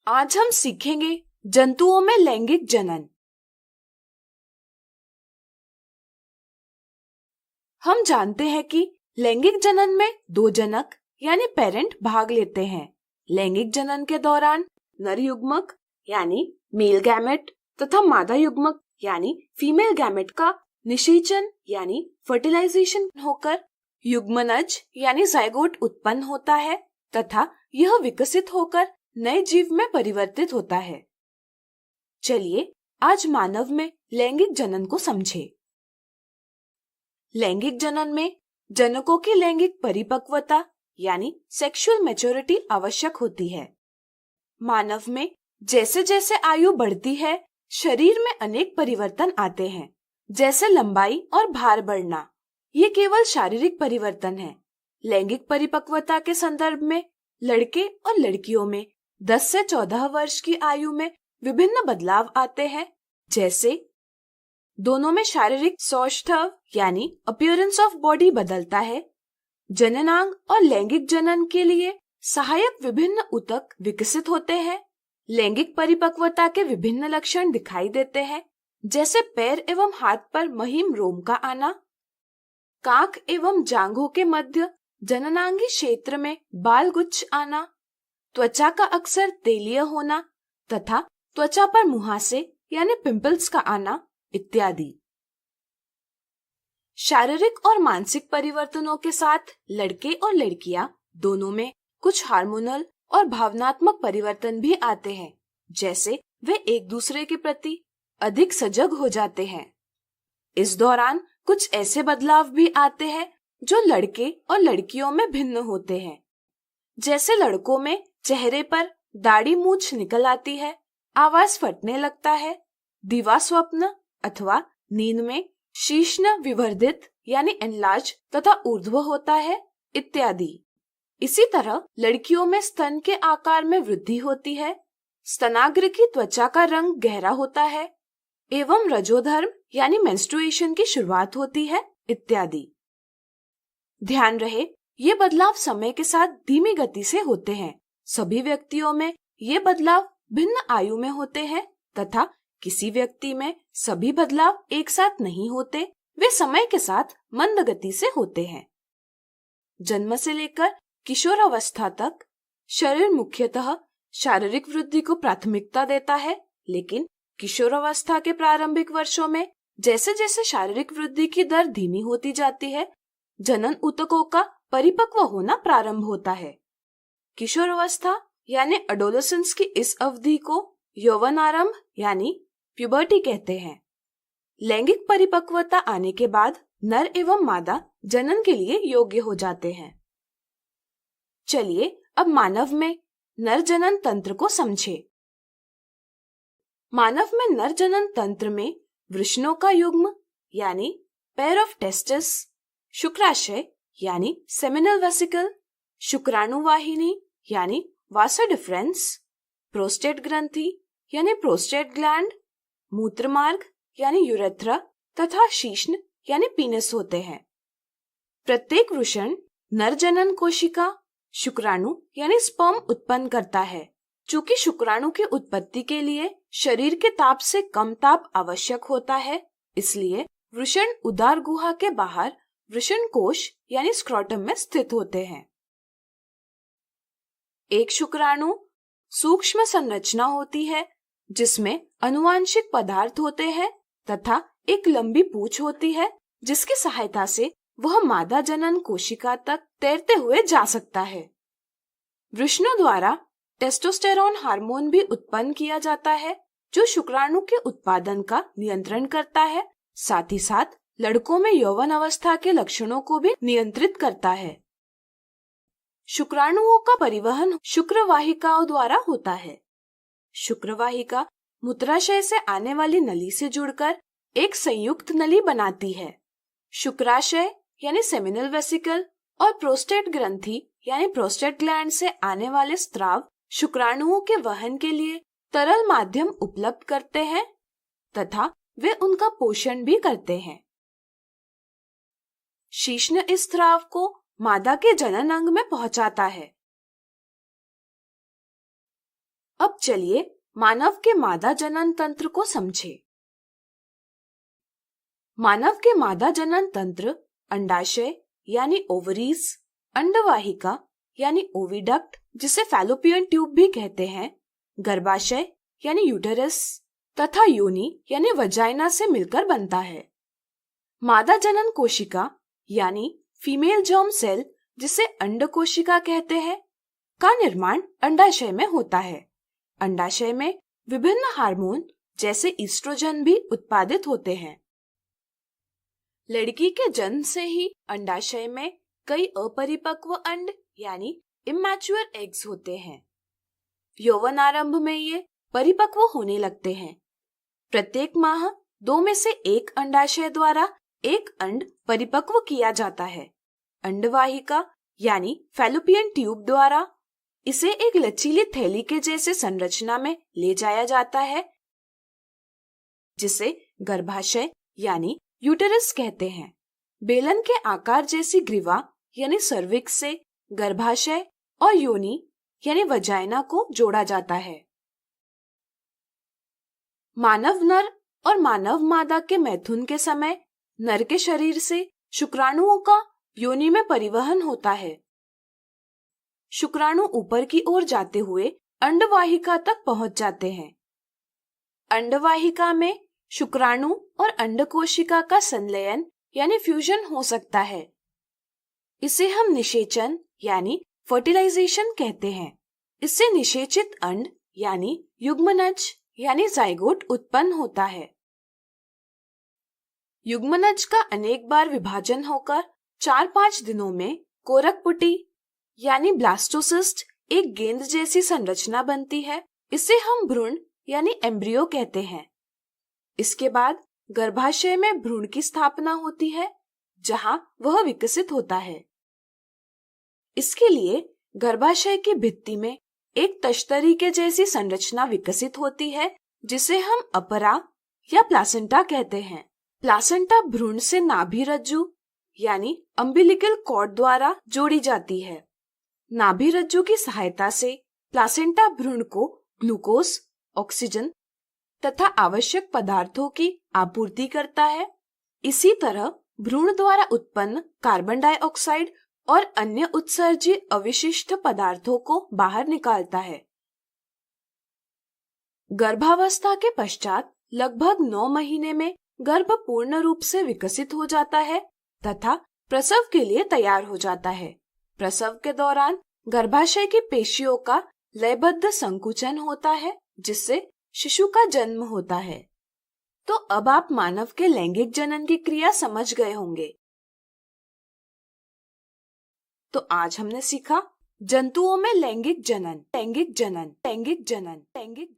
आज हम सीखेंगे जंतुओं में लैंगिक जनन। हम जानते हैं कि लैंगिक जनन में दो जनक यानी पेरेंट भाग लेते हैं। लैंगिक जनन के दौरान नर युग्मक यानी मेल गैमेट तथा मादा युग्मक यानी फीमेल गैमेट का निषेचन यानी फर्टिलाइजेशन होकर युग्मनज यानी जाइगोट उत्पन्न होता है तथा यह विकसित होकर नए जीव में परिवर्तित होता है। चलिए आज मानव में लैंगिक जनन को समझें। लैंगिक जनन में जनकों की लैंगिक परिपक्वता यानी सेक्सुअल मैच्योरिटी आवश्यक होती है। मानव में जैसे जैसे आयु बढ़ती है, शरीर में अनेक परिवर्तन आते हैं, जैसे लंबाई और भार बढ़ना। ये केवल शारीरिक परिवर्तन है। लैंगिक परिपक्वता के संदर्भ में लड़के और लड़कियों में 10 से 14 वर्ष की आयु में विभिन्न बदलाव आते हैं, जैसे दोनों में शारीरिक सौष्ठव यानी अपीयरेंस ऑफ बॉडी बदलता है। जननांग और लैंगिक जनन के लिए सहायक विभिन्न ऊतक विकसित होते हैं। लैंगिक परिपक्वता के विभिन्न लक्षण दिखाई देते हैं, जैसे पैर एवं हाथ पर महीन रोम का आना, कांख एवं जांघों के मध्य जननांगी क्षेत्र में बाल गुच्छ आना, त्वचा का अक्सर तेलीय होना तथा त्वचा पर मुहासे यानी पिंपल्स का आना इत्यादि। शारीरिक और मानसिक परिवर्तनों के साथ लड़के और लड़कियां दोनों में कुछ हार्मोनल और भावनात्मक परिवर्तन भी आते हैं, जैसे वे एक दूसरे के प्रति अधिक सजग हो जाते हैं। इस दौरान कुछ ऐसे बदलाव भी आते हैं जो लड़के और लड़कियों में भिन्न होते हैं, जैसे लड़कों में चेहरे पर दाढ़ी मूंछ निकल आती है, आवाज फटने लगता है, दिवा स्वप्न अथवा नींद में शीश्न विवर्धित यानी एनलार्ज तथा ऊर्ध्व होता है इत्यादि। इसी तरह लड़कियों में स्तन के आकार में वृद्धि होती है, स्तनाग्र की त्वचा का रंग गहरा होता है एवं रजोधर्म यानी मेंस्ट्रुएशन की शुरुआत होती है इत्यादि। ध्यान रहे, ये बदलाव समय के साथ धीमी गति से होते हैं। सभी व्यक्तियों में ये बदलाव भिन्न आयु में होते हैं तथा किसी व्यक्ति में सभी बदलाव एक साथ नहीं होते, वे समय के साथ मंद गति से होते हैं। जन्म से लेकर किशोरावस्था तक शरीर मुख्यतः शारीरिक वृद्धि को प्राथमिकता देता है, लेकिन किशोरावस्था के प्रारंभिक वर्षों में जैसे जैसे शारीरिक वृद्धि की दर धीमी होती जाती है, जनन ऊतकों का परिपक्व होना प्रारंभ होता है। किशोरावस्था यानी एडोलेसेंस की इस अवधि को यौवनारंभ यानी प्यूबर्टी कहते हैं। लैंगिक परिपक्वता आने के बाद नर एवं मादा जनन के लिए योग्य हो जाते हैं। चलिए अब मानव में नर जनन तंत्र को समझें। मानव में नर जनन तंत्र में वृषणों का युग्म यानी पेयर ऑफ टेस्टिस, शुक्राशय यानी सेमिनल वेसिकल, शुक्राणुवाहिनी यानी वासा डिफरेंस, प्रोस्टेट ग्रंथि यानी प्रोस्टेट ग्लैंड, मूत्रमार्ग यानी यूरेथ्रा तथा शीश्न यानी पीनस होते हैं। प्रत्येक वृषण नर जनन कोशिका शुक्राणु यानी स्पर्म उत्पन्न करता है। चूंकि शुक्राणु की उत्पत्ति के लिए शरीर के ताप से कम ताप आवश्यक होता है, इसलिए वृषण उदर गुहा के बाहर वृषण कोश यानी स्क्रोटम में स्थित होते हैं। एक शुक्राणु सूक्ष्म संरचना होती है जिसमें अनुवांशिक पदार्थ होते हैं तथा एक लंबी पूंछ होती है, जिसकी सहायता से वह मादा जनन कोशिका तक तैरते हुए जा सकता है। वृषणों द्वारा टेस्टोस्टेरोन हार्मोन भी उत्पन्न किया जाता है, जो शुक्राणु के उत्पादन का नियंत्रण करता है। साथ ही साथ लड़कों में यौवन अवस्था के लक्षणों को भी नियंत्रित करता है। शुक्राणुओं का परिवहन शुक्रवाहिकाओं द्वारा होता है। शुक्रवाहिका मूत्राशय से आने वाली नली से जुड़कर एक संयुक्त नली बनाती है। शुक्राशय यानी सेमिनल वेसिकल और प्रोस्टेट ग्रंथि यानी प्रोस्टेट ग्लैंड से आने वाले स्राव शुक्राणुओं के वहन के लिए तरल माध्यम उपलब्ध करते हैं तथा वे उनका पोषण भी करते हैं। शीश्न इस स्राव को मादा के जनन अंग में पहुंचाता है। अब चलिए मानव के मादा जनन तंत्र को समझें। मानव के मादा जनन तंत्र अंडाशय यानी ओवरीज, अंडवाहिका यानी ओविडक्ट जिसे फैलोपियन ट्यूब भी कहते हैं, गर्भाशय यानी यूटेरस तथा योनि यानी वजाइना से मिलकर बनता है। मादा जनन कोशिका यानी फीमेल जर्म सेल जिसे अंड कोशिका कहते हैं का निर्माण अंडाशय में होता है। अंडाशय में विभिन्न हार्मोन जैसे ईस्ट्रोजन भी उत्पादित होते हैं। लड़की के जन्म से ही अंडाशय में कई अपरिपक्व अंड यानी इमैच्योर एग्स होते हैं। यौवन आरंभ में ये परिपक्व होने लगते हैं। प्रत्येक माह 2 में से 1 अंडाशय द्वारा एक अंड परिपक्व किया जाता है। अंडवाहिका यानी फैलोपियन ट्यूब द्वारा इसे एक लचीली थैली के जैसे संरचना में ले जाया जाता है जिसे गर्भाशय यानी यूटेरस कहते हैं। बेलन के आकार जैसी ग्रीवा यानी सर्विक्स से गर्भाशय और योनि यानी वजाइना को जोड़ा जाता है। मानव नर और मानव मादा के मैथुन के समय नर के शरीर से शुक्राणुओं का योनि में परिवहन होता है। शुक्राणु ऊपर की ओर जाते हुए अंडवाहिका तक पहुंच जाते हैं। अंडवाहिका में शुक्राणु और अंडकोशिका का संलयन यानी फ्यूजन हो सकता है। इसे हम निषेचन यानी फर्टिलाइजेशन कहते हैं। इससे निषेचित अंड यानी युग्मनज यानी जाइगोट उत्पन्न होता है। युग्मनज का अनेक बार विभाजन होकर 4-5 दिनों में कोरकपुटी यानी ब्लास्टोसिस्ट एक गेंद जैसी संरचना बनती है। इसे हम भ्रूण यानी एम्ब्रियो कहते हैं। इसके बाद गर्भाशय में भ्रूण की स्थापना होती है जहां वह विकसित होता है। इसके लिए गर्भाशय की भित्ति में एक तश्तरी के जैसी संरचना विकसित होती है जिसे हम अपरा या प्लासेंटा कहते हैं। प्लासेंटा भ्रूण से नाभि रज्जु यानी अम्बिलिकल कॉर्ड द्वारा जोड़ी जाती है। नाभि रज्जु की सहायता से प्लासेंटा भ्रूण को ग्लूकोज, ऑक्सीजन तथा आवश्यक पदार्थों की आपूर्ति करता है। इसी तरह भ्रूण द्वारा उत्पन्न कार्बन डाइऑक्साइड और अन्य उत्सर्जित अविशिष्ट पदार्थों को बाहर निकालता है। गर्भावस्था के पश्चात लगभग 9 महीने में गर्भ पूर्ण रूप से विकसित हो जाता है तथा प्रसव के लिए तैयार हो जाता है। प्रसव के दौरान गर्भाशय की पेशियों का लयबद्ध संकुचन होता है जिससे शिशु का जन्म होता है। तो अब आप मानव के लैंगिक जनन की क्रिया समझ गए होंगे। तो आज हमने सीखा जंतुओं में लैंगिक जनन, लैंगिक जनन, लैंगिक जनन, लैंगिक